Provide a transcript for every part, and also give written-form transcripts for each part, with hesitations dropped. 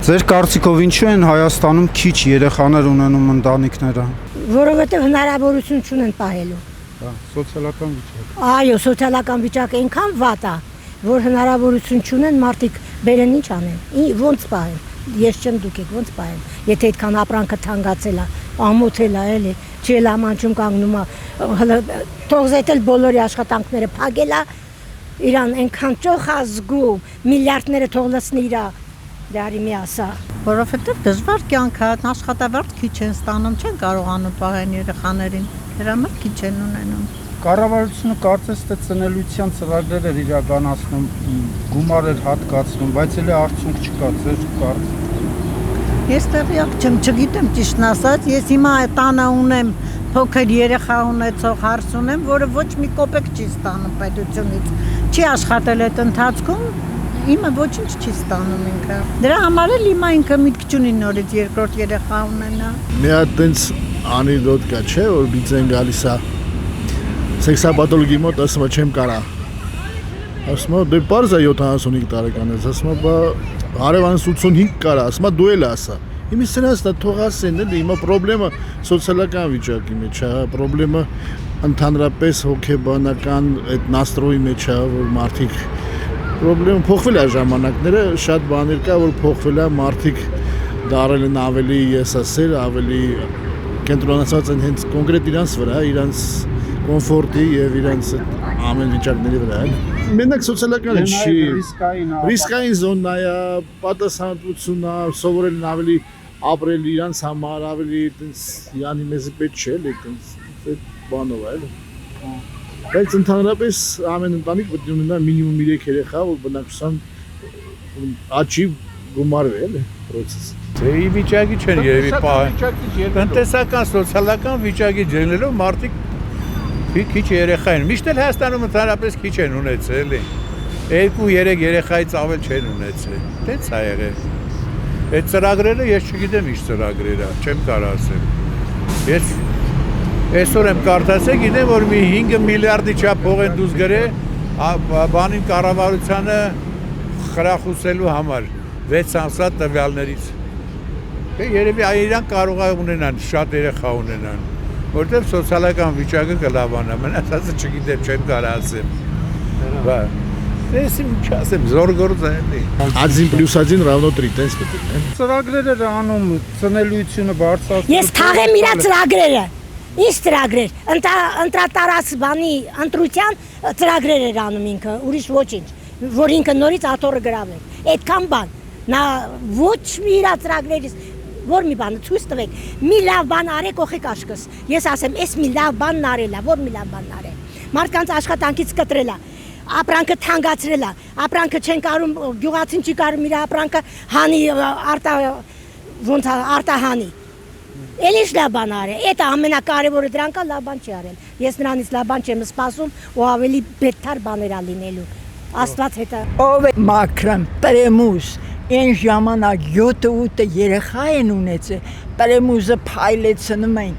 Ձեր կարծիքով ինչու են Հայաստանում քիչ երեխաներ ունենում ընտանիքները։ Որովհետև հնարավորություն չունեն պահելու։ Հա, սոցիալական վիճակ։ Այո, սոցիալական վիճակը այնքան վատ է, որ հնարավորություն չունեն մարդիկ բերեն ինչ անեն, ոնց պահեն։ Ես չեմ դուք եք ոնց պահեն։ Եթե այդքան ապրանքը թանկացել է, ամոթել է, էլի, չի էլ ամանչում կանգնում է, թողզետել բոլորի աշխատանքները փակել է, իրան այնքան ճոխ ազգու, միլիարդները թողնեցնի իրա դարի մի ասա։ Որովհետև դժվար կյանք է, աշխատավարձ քիչ են ստանում, չեն կարողանում պահեն երեխաներին, դրա համար քիչ են ունենում։ Կառավարությունը կարծես թե ծնելիության ծրագրեր էր իրականացնում, գումար էր հատկացնում, բայց էլի արդյունք չկա, ձեր կարծիքով։ Ես տեղյակ չեմ, չգիտեմ ճիշտն ասած, ես հիմա տանը ունեմ փոքր երեխա ունեցող հարց ունեմ, որը ոչ մի կոպեկ չի ստանում պետությունից, չի աշխատել այդ ընթացքում, իմը ոչինչ չի ստանում ինքը։ Դրա համար էլ հիմա ինքը միտք չունի նորից երկրորդ երեխա ունենա։ Մի հատ տենց անիդոտ կա, չէ, որ բիձեն գալիս է սեքսապաթոլոգի մոտ, ասում է չեմ կարա։ Ասում է դե պարզ է 75 տարեկան ես, ասում է բա հարևանս 85 կարա, ասում է դու էլ ասա։ Իմի սրանց դա թող ասեն, էլի հիմա խնդրեմը սոցիալական վիճակի մեջ է, խնդրեմը ընդհանրապես հոգեբանական այդ նաստրոյի մեջ է, որ մարդիկ խնդրեմը փոխվել է ժամանակները, շատ բաներ կա, որ փոխվել է, մարդիկ դարել են ավելի եսասեր, ավելի կենտրոնացած են հենց կոնկրետ իրանց վրա, իրանց կոմֆորտի եւ իրանց ամեն վիճակների վրա էլ։ Մենակ սոցիալական չի, ռիսկային զոնա է, պատասխանատվություն է, սովորել են ավելի ապրել իրանց համար, ավելի այտենց յանի մեզի պետք չէ, այտենց այդ բանով է։ Բայց ընդհանրապես ամեն ընտանիք պետք է ունենա մինիմում 3 երեխա, որ բնակչության աճի գումարվի էլի process։ Ձեի վիճակի չեն երևի պահեն։ Տնտեսական, սոցիալական վիճակի ջնելով մարդիկ քիչ երեխա են։ Միշտ էլ Հայաստանում ընդհանրապես քիչ են ունեցել, էլի։ 2-3 երեխայից ավել չեն ունեցել։ Դենց է եղել։ Այդ ծրագրերը ես չգիտեմ ինչ ծրագրեր է, չեմ կարող ասել։ Ես այսօր եմ կարդացել, գիտեմ որ մի 5 միլիարդի չափ փող են դուրս գրել բանին կառավարությանը խրախուսելու համար 6 ամսվա տվյալներից։ Երևի իրան կարող է ունենան, շատ երեխա ունենան, որտեղ սոցիալական վիճակը կլավանա, մնացածը չգիտեմ, չեմ կարող ասեմ։ Բա ես ինչ ասեմ, զոր գործ է էլի։ 1+1 равно 3, տես պետք է։ Ծրագրեր էր անում ծնելիությունը բարձրացնել։ Ես թաղեմ իրա ծրագրերը։ Ինչ ծրագրեր։ Ընտրատարած բանի ընտրության ծրագրեր էր անում ինքը, ուրիշ ոչինչ, որ ինքը նորից աթոռը գրավել։ Այդքան բան։ Նա ոչ մի իրա ծրագրերից որ մի բան ցույց տվեք, մի լավ բան արեք օխեք աշկս։ Ես ասեմ, էս մի լավ բան արել է, որ մի լավ բան արել։ Մարդկանց աշխատանքից կտրել է, ապրանքը թանկացրել է, ապրանքը չեն կարում, գյուղացին չի կարում իր ապրանքը հանի ոնց արտահանի։ Էլիշ լավ բան արել, այդ ամենակարևորը դրանք է լավ բան չի արել։ Ես նրանից լավ բան չեմ սպասում ու ավելի բետար բաներ ա լինելու։ Աստված հետը։ Ով է մաքրեմ, տրեմուս, այն ժամանակ 7-8 երեխա են ունեցել, տրեմուզը փայլեցնում են,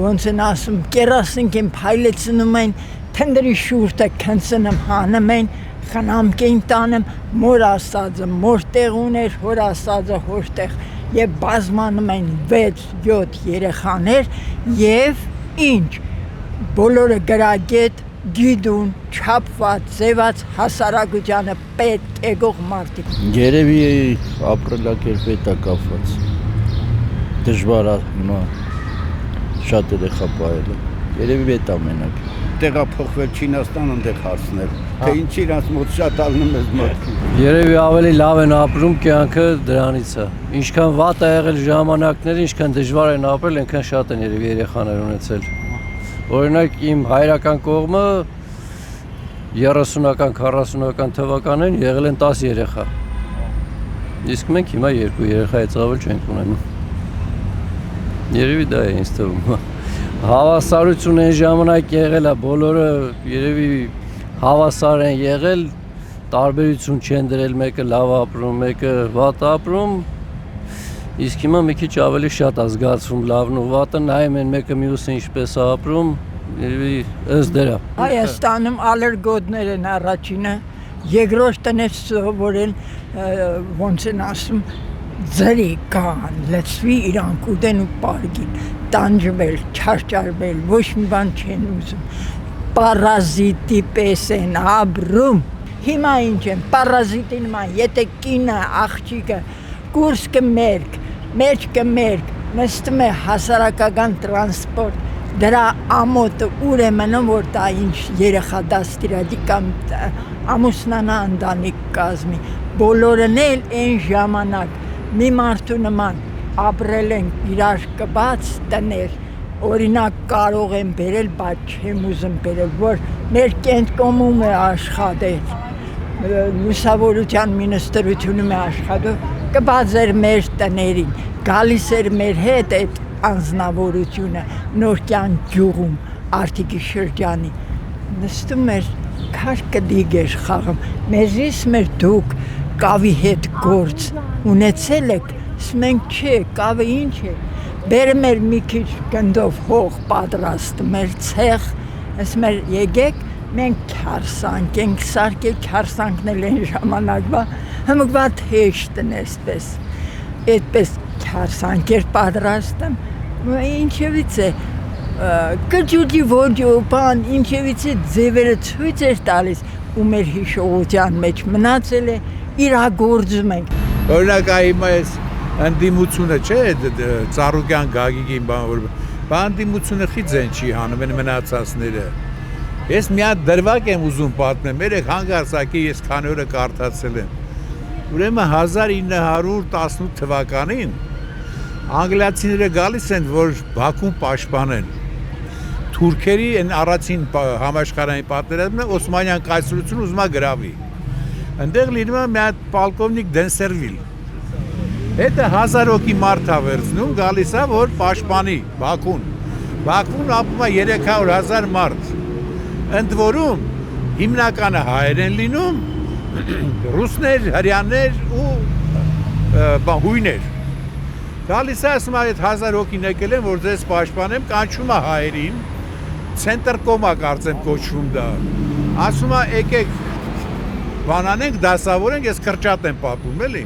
ոնց են ասում, կերասինք են փայլեցնում են, թնդրի շուրթը քնցնում հանում են, խնամք են տանում, մոր ասածը մոր տեղ ուներ, հոր ասածը հոր տեղ, եւ բազմանում են 6-7 երեխաներ եւ ինչ, բոլորը գրագետ գիդուն, չափված, ձևած հասարակությանը պետք եկող մարդիկ։ Երևի ապրելակերպ է կապված։ Դժվար է հիմա շատ երեխա պահելը։ Երևի է ամենակ։ Տեղափոխվել Չինաստան այնտեղ հարցնել, թե ինչ իրանց մոտ շատ ալնում ես մոտ։ Երևի ավելի լավ են ապրում կյանքը դրանից է։ Ինչքան վատ է եղել ժամանակները, ինչքան դժվար են ապրել, այնքան շատ են երևի երեխաներ ունեցել։ Օրինակ իմ հայրական կողմը 30-ական, 40-ական թվականներին եղել են 10 երեխա։ Իսկ մենք հիմա 2 երեխայից ավել չենք ունենում։ Երևի դա է ինձ թվում։ Հավասարություն այն ժամանակ եղել է, բոլորը երևի հավասար են եղել, տարբերություն չեն դրել, մեկը լավ ապրում, մեկը վատ ապրում։ Իսկ հիմա մի քիչ ավելի շատ է զգացվում լավն ու վատը, նայում են մեկը մյուսը ինչպես է ապրում, երևի ըստ դրա։ Հայաստանում ալերգոտներ են առաջինը, երկրորդն է սովորել, ոնց են ասում, ձրի կան, լցվի իրանք ուտեն ու պարգին, տանջվել, չարճարվել, ոչ մի բան չեն ուզում, պարազիտի պես են ապրում, հիմա ինչ են, պարազիտի նման, եթե կինը, աղջիկը, կուրսկը մեջկը մերկ, նստում է հասարակական տրանսպորտ, դրա ամոտը ուր է մնում, որ դա ինչ երեխա դաստիրադի կամ ամուսնանա ընտանիք կազմի, բոլորն էլ այն ժամանակ մի մարդու նման ապրել են իրար կբաց տներ, օրինակ կարող են բերել, բայց չեմ ուզում բերել, որ մեր կենտկոմում է աշխատել, լուսավորության մինիստրությունում է աշխատում, կբաց էր մեր տներին, գալիս էր մեր հետ այդ անձնավորությունը նորկյան գյուղում Արտիկի շրջանի նստում էր քարկդիգ էր խաղում մեզից մեր դուք կավի հետ գործ ունեցել եք մենք չէ կավը ինչ է բերում էր մի քիչ գնդով հող պատրաստում էր ցեղ ասում էր եկեք մենք քարսանք ենք սարքել քարսանքն են ժամանակվա հմկվա թեշտն էսպես այդպես քարսանք էր պատրաստում ինչևից է կջուդի ոջո բան ինչևից է ձևերը ցույց էր տալիս ու մեր հիշողության մեջ մնացել է իրագործում ենք օրինակ հիմա էս ընդդիմությունը չէ Ծառուկյան Գագիկին բանդիմությունը խիձեն չի հանում են մնացածները ես մի հատ դրվագ եմ ուզում պատմեմ երեք հանգարցակի ես քանի օրը կարդացել եմ ուրեմն 1918 թվականին անգլիացիները գալիս են, որ Բաքուն պաշտպանեն։ Թուրքերի են առաջին համաշխարհային պատերազմը Օսմանյան կայսրությունը ուզում է գրավի։ Այնտեղ լինում է մի հատ պոլկովնիկ Դենսերվիլ։ Հետը 1000 հոգի մարդ է վերցնում, գալիս է, որ պաշտպանի Բաքուն։ Բաքվում ապրում է 300,000 մարդ։ Ընդ որում հիմնականը հայեր են լինում, ռուսներ, հրեաներ ու հույներ։ Գալիս է ասում այդ 1000 հոգին եկել են, որ ձեզ պաշտպանեմ, կանչում է հայերին, ցենտր կոմա կարծեմ կոչվում դա։ Ասում է եկեք բանանենք, դասավորենք, ես կրճատ եմ պատմում, էլի,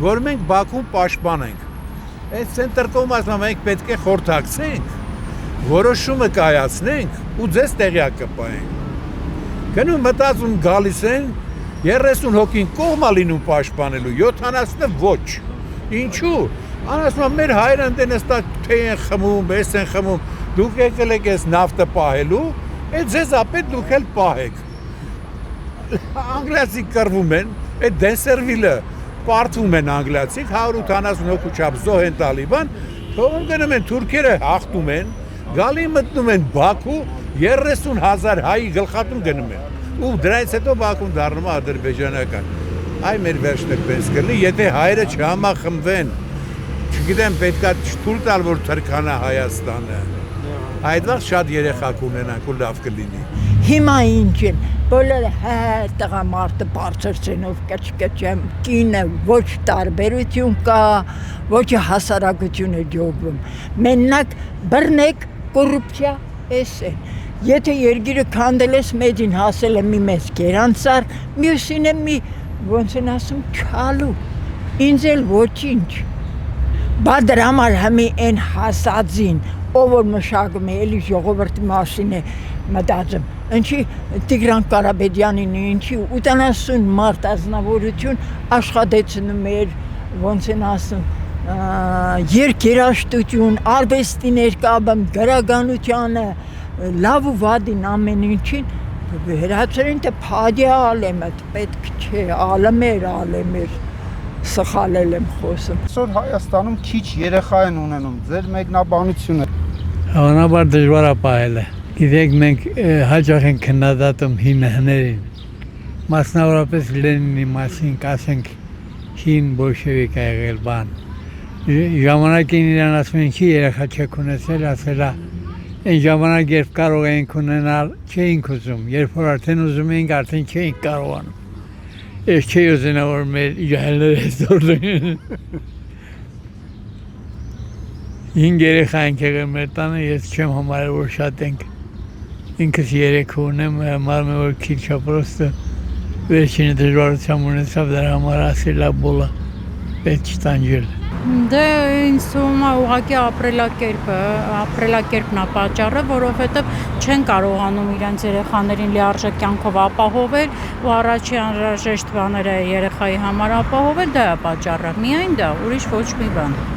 որ մենք Բաքուն պաշտպանենք։ Այդ ցենտր կոմը ասում է մենք պետք է խորհրդակցենք, որոշումը կայացնենք ու ձեզ տեղյակ կպահենք։ Գնում մտածում գալիս են 30 հոգին կողմա լինում պաշտպանելու, 70-ը ոչ։ Ինչու՞։ Անասում մեր հայրը ընտեն էստա թե են խմում, ես են խմում, դուք եկել եք ես նավտը պահելու, այդ ձեզ ապետ դուք էլ պահեք։ Անգլիացիք կռվում են, այդ Դենսերվիլը պարտվում են անգլիացիք, 180 հոգու չափ զոհ են տալիբան, թողում գնում են թուրքերը հաղթում են, գալի մտնում են Բաքու, 30,000 հայի գլխատում գնում են, ու դրանից հետո Բաքուն դառնում է ադրբեջանական։ Այ մեր վերջն էլ պես կլինի, եթե հայերը չհամախմբվեն չգիտեմ պետքա թույլ տալ որ թրքանա Հայաստանը այդ վաղ շատ երեխա կունենանք ու լավ կլինի հիմա ինչ են բոլորը տղամարդը բարձր ցենով կճկճեմ կինը ոչ տարբերություն կա ոչ հասարակություն է ջոբում մենակ բռնեք կոռուպցիա էս է եթե երգիրը քանդել ես մեջին հասել է մի մեծ գերանցար մյուսին է մի ոնց են ասում չալու ինձ էլ ոչինչ Բա դրա համար համի են հասածին, ով որ մշակում է, էլի ժողովրդի մասին է մտածում, ինչի Տիգրան Կարապետյանին, ինչի 80 մարդ ազնվորություն աշխատեցնում էր, ոնց են ասում, երկերաշտություն, արվեստի ներկայացում, գրականությանը, լավ ու վատին ամեն ինչին, վերացրին թե փադի ալեմը, պետք չէ, ալեմեր, սխալել եմ խոսում։ Այսօր Հայաստանում քիչ երեխա են ունենում, ձեր մեկնաբանությունը։ Հավանաբար դժվար է պահելը։ Գիտեք մենք հաճախ ենք քննադատում հինհներին։ Մասնավորապես Լենինի մասին կասենք հին բոլշևիկ է եղել բան։ Ժամանակին իրան ասում են չի երեխա չեք ունեցել, ասելա այն ժամանակ երբ կարող էինք ունենալ, չէինք ուզում, երբ որ արդեն ուզում էինք, արդեն չէինք կարողանում։ Ես չի ուզենա որ մեր ջահելները այսօր լինեն։ Հինգ երեխա ենք եղել մեր տանը, ես չեմ համարել որ շատ ենք։ Ինքս երեքա ունեմ, համարում եմ որ քիչ է պրոստը վերջինը դժվարությամբ ունեցավ դրա համար ասելա բոլա։ պետք չտանջել։ Դե ինձ թվում է ուղղակի ապրելակերպն է պատճառը, որովհետև չեն կարողանում իրենց երեխաներին լիարժեք կյանքով ապահովել ու առաջի անհրաժեշտ բաները երեխայի համար ապահովել, դա է պատճառը։ Միայն դա, ուրիշ ոչ մի բան։